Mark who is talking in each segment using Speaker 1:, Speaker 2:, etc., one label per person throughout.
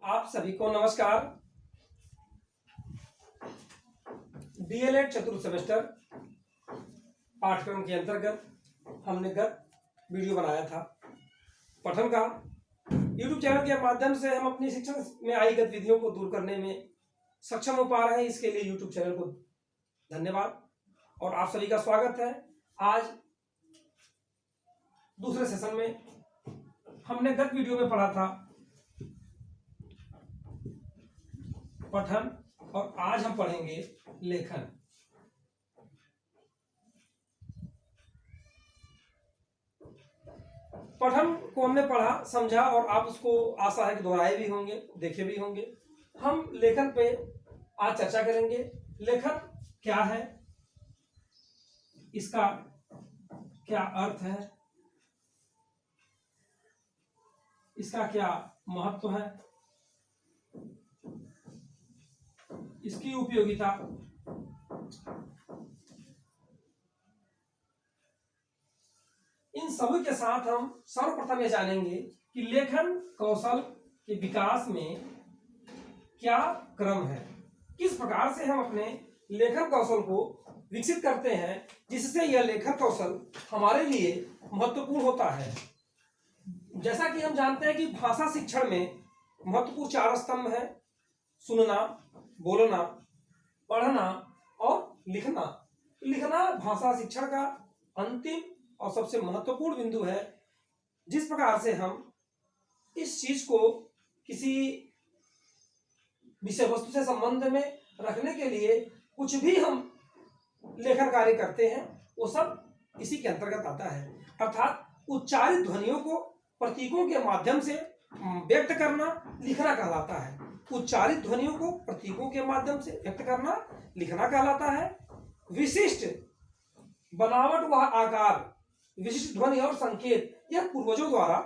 Speaker 1: आप सभी को नमस्कार। डीएलएड चतुर्थ सेमेस्टर पाठ्यक्रम के अंतर्गत हमने गत वीडियो बनाया था पठन का। यूट्यूब चैनल के माध्यम से हम अपनी शिक्षण में आई गतिविधियों को दूर करने में सक्षम हो पा रहे हैं। इसके लिए यूट्यूब चैनल को धन्यवाद और आप सभी का स्वागत है। आज दूसरे सेशन में हमने गत वीडियो में पढ़ा था पठन और आज हम पढ़ेंगे लेखन। पठन को हमने पढ़ा समझा और आप उसको आशा है कि दोहराए भी होंगे, देखे भी होंगे। हम लेखन पे आज चर्चा करेंगे। लेखन क्या है, इसका क्या अर्थ है, इसका क्या महत्व है, इसकी उपयोगिता, इन सभी के साथ हम सर्वप्रथम ये जानेंगे कि लेखन कौशल के विकास में क्या क्रम है, किस प्रकार से हम अपने लेखन कौशल को विकसित करते हैं जिससे यह लेखन कौशल हमारे लिए महत्वपूर्ण होता है। जैसा कि हम जानते हैं कि भाषा शिक्षण में महत्वपूर्ण 4 स्तंभ है: सुनना, बोलना, पढ़ना और लिखना। लिखना भाषा शिक्षण का अंतिम और सबसे महत्वपूर्ण बिंदु है। जिस प्रकार से हम इस चीज को किसी विषय वस्तु से संबंध में रखने के लिए कुछ भी हम लेखन कार्य करते हैं वो सब इसी के अंतर्गत आता है। अर्थात उच्चारित ध्वनियों को प्रतीकों के माध्यम से व्यक्त करना लिखना कहलाता है। उच्चारित ध्वनियों को प्रतीकों के माध्यम से व्यक्त करना लिखना कहलाता है। विशिष्ट बनावट व आकार, विशिष्ट ध्वनि और संकेत यह पूर्वजों द्वारा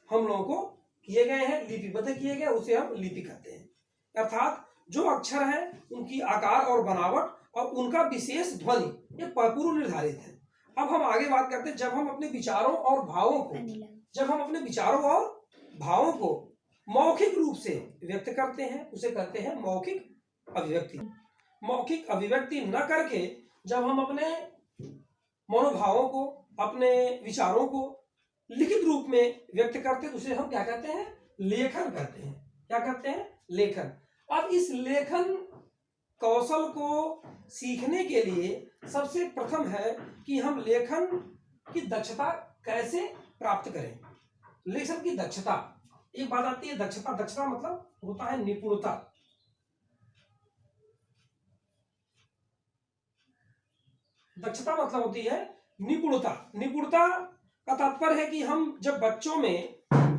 Speaker 1: हम लोगों को किए गए हैं, लिपिबद्ध किए गए, उसे हम लिपि कहते हैं। अर्थात जो अक्षर है उनकी आकार और बनावट और उनका विशेष ध्वनि ये पूर्व निर्धारित है। अब हम आगे बात करते हैं। जब हम अपने विचारों और भावों को मौखिक रूप से व्यक्त करते हैं उसे कहते हैं मौखिक अभिव्यक्ति। मौखिक अभिव्यक्ति न करके जब हम अपने मनोभावों को, अपने विचारों को लिखित रूप में व्यक्त करते हैं उसे हम क्या कहते हैं? लेखन कहते हैं। क्या कहते हैं? लेखन। अब इस लेखन कौशल को सीखने के लिए सबसे प्रथम है कि हम लेखन की दक्षता कैसे प्राप्त करें। लेखन की दक्षता, एक बात आती है दक्षता। दक्षता मतलब होता है निपुणता। दक्षता मतलब होती है निपुणता। निपुणता का तात्पर्य है कि हम जब बच्चों में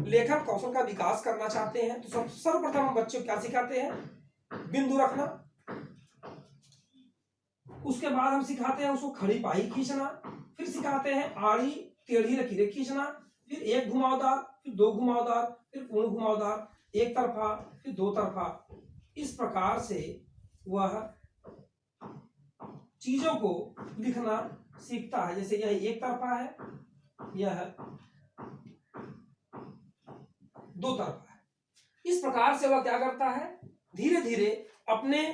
Speaker 1: लेखन कौशल का विकास करना चाहते हैं तो सर्वप्रथम हम बच्चों को क्या सिखाते हैं? बिंदु रखना। उसके बाद हम सिखाते हैं उसको खड़ी पाही खींचना। फिर सिखाते हैं आड़ी टेढ़ी लकीरें खींचना। फिर एक घुमावदार, फिर 2 घुमावदार, फिर पूर्ण घुमावदार, एक तरफा, फिर 2 तरफा। इस प्रकार से वह चीजों को लिखना सीखता है। जैसे यह एक तरफा है, यह 2 तरफा है। इस प्रकार से वह क्या करता है? धीरे धीरे अपने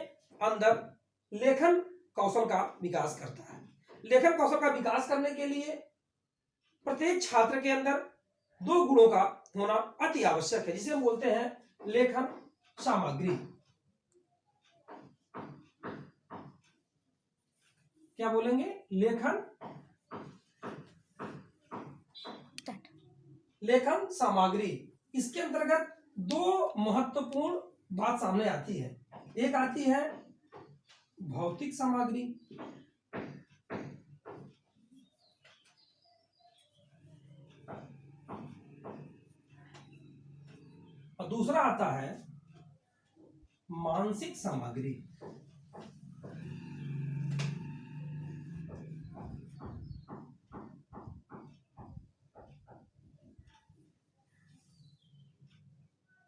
Speaker 1: अंदर लेखन कौशल का विकास करता है। लेखन कौशल का विकास करने के लिए प्रत्येक छात्र के अंदर 2 गुणों का होना अति आवश्यक है, जिसे हम बोलते हैं लेखन सामग्री। क्या बोलेंगे? लेखन सामग्री। इसके अंतर्गत 2 महत्वपूर्ण बात सामने आती है। एक आती है भौतिक सामग्री और दूसरा आता है मानसिक सामग्री।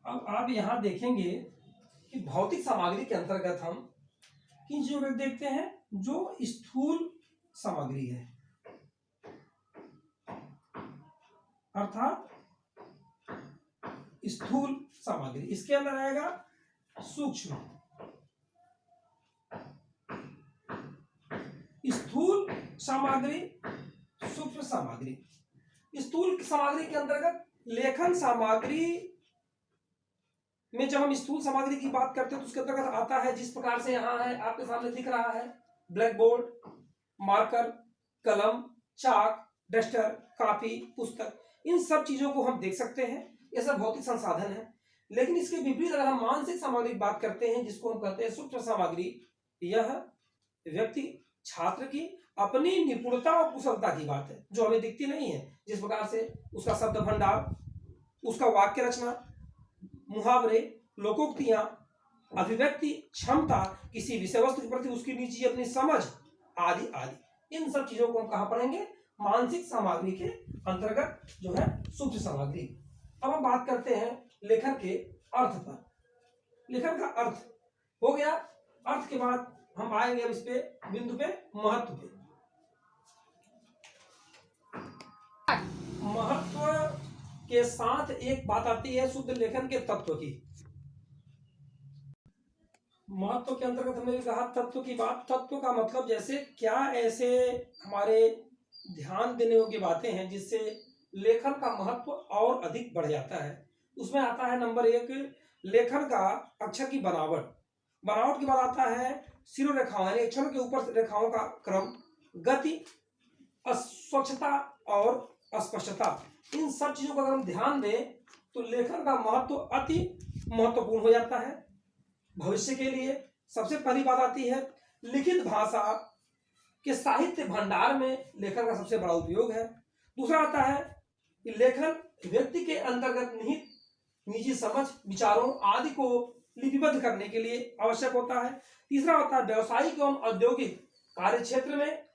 Speaker 1: अब आप यहां देखेंगे कि भौतिक सामग्री के अंतर्गत हम किन चीजों को देखते हैं? जो स्थूल सामग्री है, अर्थात स्थूल सामग्री, इसके अंदर आएगा सूक्ष्म, स्थूल सामग्री, सूक्ष्म सामग्री। स्थूल सामग्री के अंतर्गत लेखन सामग्री में जब हम स्थूल सामग्री की बात करते हैं तो उसके अंतर्गत आता है, जिस प्रकार से यहाँ है आपके सामने दिख रहा है, ब्लैक बोर्ड, मार्कर, कलम, चाक, डस्टर, कॉपी, पुस्तक, इन सब चीजों को हम देख सकते हैं। ये सब भौतिक संसाधन है। लेकिन इसके विपरीत अगर हम मानसिक सामग्री की बात करते हैं, जिसको हम कहते हैं सूक्ष्म सामग्री, यह व्यक्ति छात्र की अपनी निपुणता और कुशलता की बात है, जो हमें दिखती नहीं है। जिस प्रकार से उसका शब्द भंडार, उसका वाक्य रचना, मुहावरे, लोकोक्तियां, अभिव्यक्ति क्षमता, किसी विषय वस्तु के प्रति उसकी निजी अपनी समझ आदि आदि, इन सब चीजों को हम कहाँ पढ़ेंगे? मानसिक सामग्री के अंतर्गत जो है सूक्ष्म सामग्री। अब हम बात करते हैं लेखन के अर्थ पर। लेखन का अर्थ हो गया। अर्थ के बाद हम आएंगे अब इस पे बिंदु पे, महत्व पे। महत्व के साथ एक बात आती है शुद्ध लेखन के तत्व की। महत्व के अंतर्गत हमने कहा तत्व की बात। तत्व का मतलब जैसे क्या ऐसे हमारे ध्यान देने योग्य बातें हैं जिससे लेखन का महत्व और अधिक बढ़ जाता है। उसमें आता है नंबर 1 लेखन का अक्षर की बनावट। बनावट के बाद आता है शिरोरेखाओं, यानी अक्षरों के ऊपर रेखाओं का क्रम, गति, स्वच्छता और स्पष्टता। इन सब चीजों को अगर हम ध्यान दें तो लेखन का महत्व अति महत्वपूर्ण हो जाता है भविष्य के लिए। सबसे पहली बात आती है लिखित भाषा के साहित्य भंडार में लेखन का सबसे बड़ा उपयोग है। दूसरा आता है कि लेखन व्यक्ति के अंतर्गत निहित निजी समझ, विचारों आदि को लिपिबद्ध करने के लिए आवश्यक होता है। तीसरा होता है व्यवसायिक एवं औद्योगिक कार्य क्षेत्र में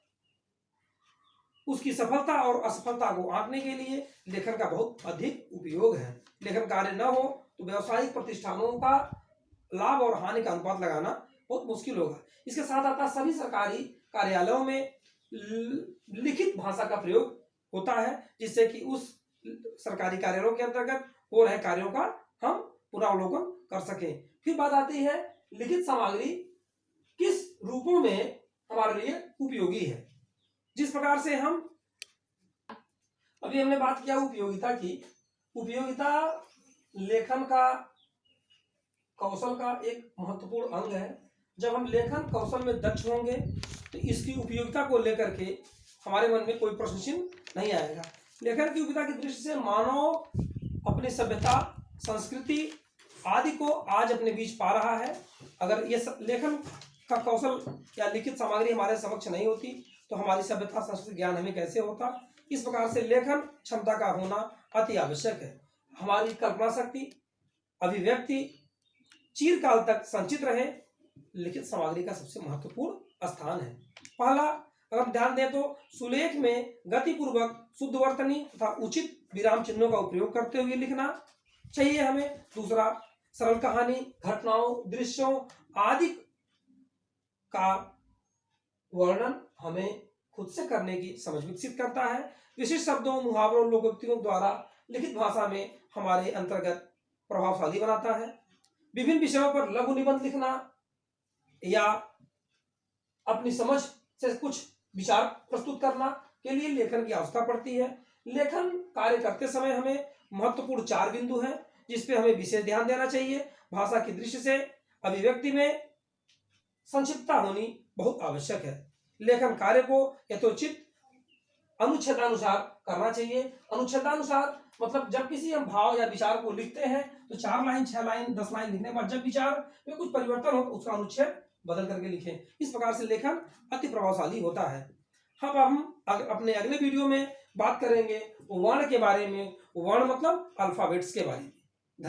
Speaker 1: उसकी सफलता और असफलता को आंकने के लिए लेखन का बहुत अधिक उपयोग है। लेखन कार्य न हो तो व्यवसायिक प्रतिष्ठानों का लाभ और हानि का अनुपात लगाना बहुत मुश्किल होगा। इसके साथ आता है सभी सरकारी कार्यालयों में लिखित भाषा का प्रयोग होता है, जिससे कि उस सरकारी कार्यालयों के अंतर्गत हो रहे कार्यों का हम पुनरावलोकन कर सकें। फिर बात आती है लिखित सामग्री किस रूपों में हमारे लिए उपयोगी है। जिस प्रकार से हम अभी हमने बात किया उपयोगिता की। उपयोगिता लेखन का कौशल का एक महत्वपूर्ण अंग है। जब हम लेखन कौशल में दक्ष होंगे तो इसकी उपयोगिता को लेकर के हमारे मन में कोई प्रश्न चिन्ह नहीं आएगा। लेखन की उपयोगिता की दृष्टि से मानव अपनी सभ्यता, संस्कृति आदि को आज अपने बीच पा रहा है। अगर ये लेखन का कौशल या लिखित सामग्री हमारे समक्ष नहीं होती तो हमारी सभ्यता, संस्कृति, ज्ञान हमें कैसे होता। इस प्रकार से लेखन क्षमता का होना अति आवश्यक है। हमारी कल्पना शक्ति, अभिव्यक्ति चिरकाल तक संचित रहे, लिखित सामग्री का सबसे महत्वपूर्ण स्थान है। पहला अगर हम ध्यान दें तो सुलेख में गतिपूर्वक, शुद्ध वर्तनी तथा उचित विराम चिन्हों का उपयोग करते हुए लिखना चाहिए हमें। दूसरा सरल कहानी, घटनाओं, दृश्यों आदि का वर्णन हमें खुद से करने की समझ विकसित करता है। विशिष्ट शब्दों, मुहावरों, लोकोक्तियों द्वारा लिखित भाषा में हमारे अंतर्गत प्रभावशाली बनाता है। विभिन्न विषयों पर लघु निबंध लिखना या अपनी समझ से कुछ विचार प्रस्तुत करना के लिए लेखन की आवश्यकता पड़ती है। लेखन कार्य करते समय हमें महत्वपूर्ण 4 बिंदु हैं जिस पे हमें विशेष ध्यान देना चाहिए। भाषा की दृष्टि से अभिव्यक्ति में संक्षिप्तता होनी बहुत आवश्यक है। लेखन कार्य को यथोचित अनुच्छेदानुसार करना चाहिए। अनुच्छेदानुसार मतलब जब किसी हम भाव या विचार को लिखते हैं तो 4 लाइन, 6 लाइन, 10 लाइन लिखने के बाद जब विचार में कुछ परिवर्तन हो तो उसका अनुच्छेद बदल करके लिखें। इस प्रकार से लेखन अति प्रभावशाली होता है। अब हम अपने अगले वीडियो में बात करेंगे वर्ण के बारे में। वर्ण मतलब अल्फाबेट्स के बारे में।